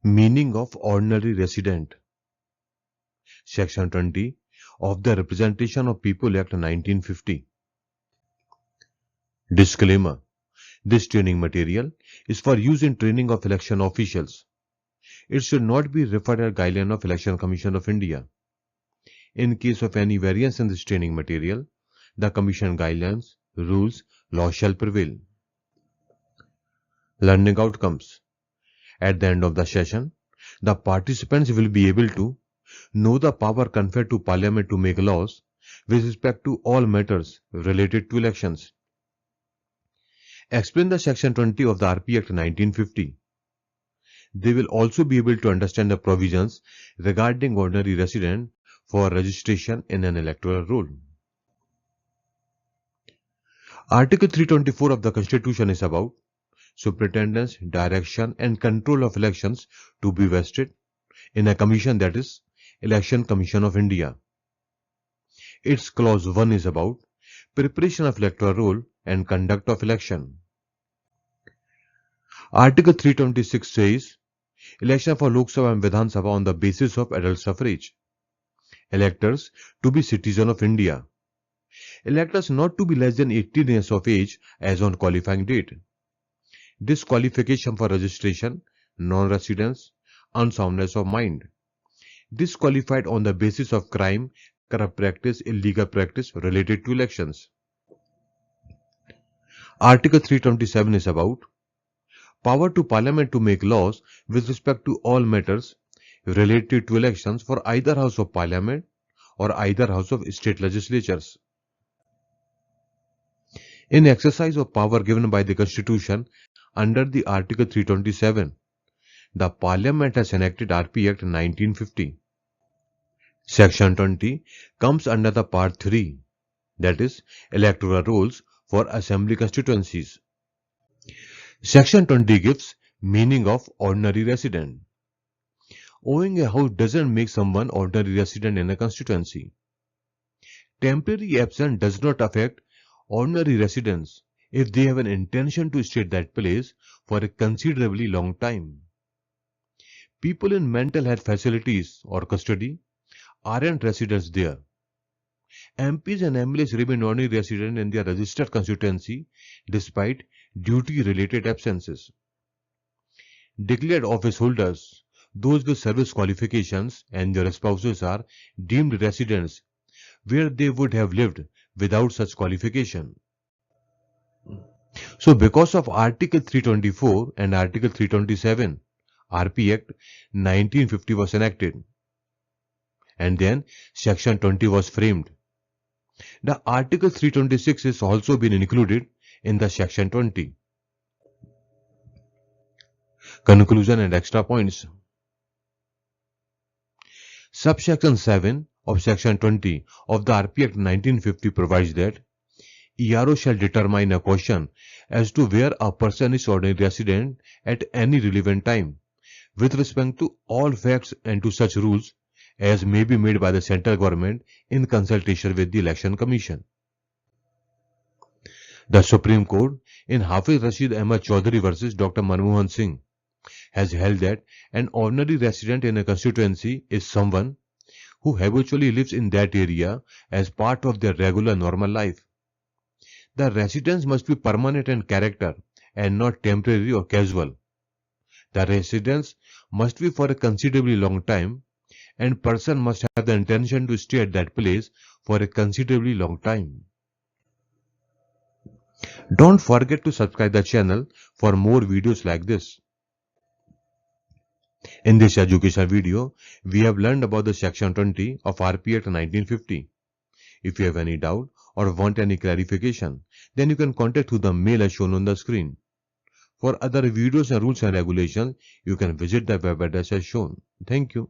Meaning of ordinary resident. Section 20 of the Representation of People Act 1950. Disclaimer. This training material is for use in training of election officials. It should not be referred as guideline of Election Commission of India. In case of any variance in this training material, the Commission guidelines, rules, law shall prevail. Learning outcomes. At the end of the session, the participants will be able to know the power conferred to Parliament to make laws with respect to all matters related to elections. Explain the Section 20 of the RP Act 1950. They will also be able to understand the provisions regarding ordinary resident for registration in an electoral roll. Article 324 of the Constitution is about superintendence, direction and control of elections to be vested in a commission, that is, Election Commission of India. Its clause 1 is about preparation of electoral roll and conduct of election. Article 326 says election for Lok Sabha and Vidhan Sabha on the basis of adult suffrage. Electors to be citizen of India. Electors not to be less than 18 years of age as on qualifying date. Disqualification for registration, non-residence, unsoundness of mind. Disqualified on the basis of crime, corrupt practice, illegal practice related to elections. Article 327 is about power to Parliament to make laws with respect to all matters related to elections for either House of Parliament or either House of State Legislatures. In exercise of power given by the Constitution under the Article 327, the Parliament has enacted RP Act 1950. Section 20 comes under the Part 3, that is, electoral rolls for assembly constituencies. Section 20 gives meaning of ordinary resident. Owning a house doesn't make someone ordinary resident in a constituency. Temporary absence does not affect ordinary residents if they have an intention to stay at that place for a considerably long time. People in mental health facilities or custody aren't residents there. MPs and MLAs remain ordinary residents in their registered constituency despite duty-related absences. Declared office holders, those with service qualifications and their spouses are deemed residents where they would have lived without such qualification. So because of Article 324 and Article 327, RP Act 1950 was enacted. And then Section 20 was framed. The Article 326 has also been included in the Section 20. Conclusion and extra points. Subsection 7 of Section 20 of the RP Act 1950 provides that ERO shall determine a question as to where a person is ordinary resident at any relevant time with respect to all facts and to such rules as may be made by the central government in consultation with the Election Commission. The Supreme Court in Hafiz Rashid Ahmad Chaudhary versus Dr. Manmohan Singh has held that an ordinary resident in a constituency is someone who habitually lives in that area as part of their regular normal life. The residence must be permanent in character and not temporary or casual. The residence must be for a considerably long time and person must have the intention to stay at that place for a considerably long time. Don't forget to subscribe the channel for more videos like this. In this educational video, we have learned about the Section 20 of RP Act 1950. If you have any doubt or want any clarification, then you can contact through the mail as shown on the screen. For other videos and rules and regulations, you can visit the web address as shown. Thank you.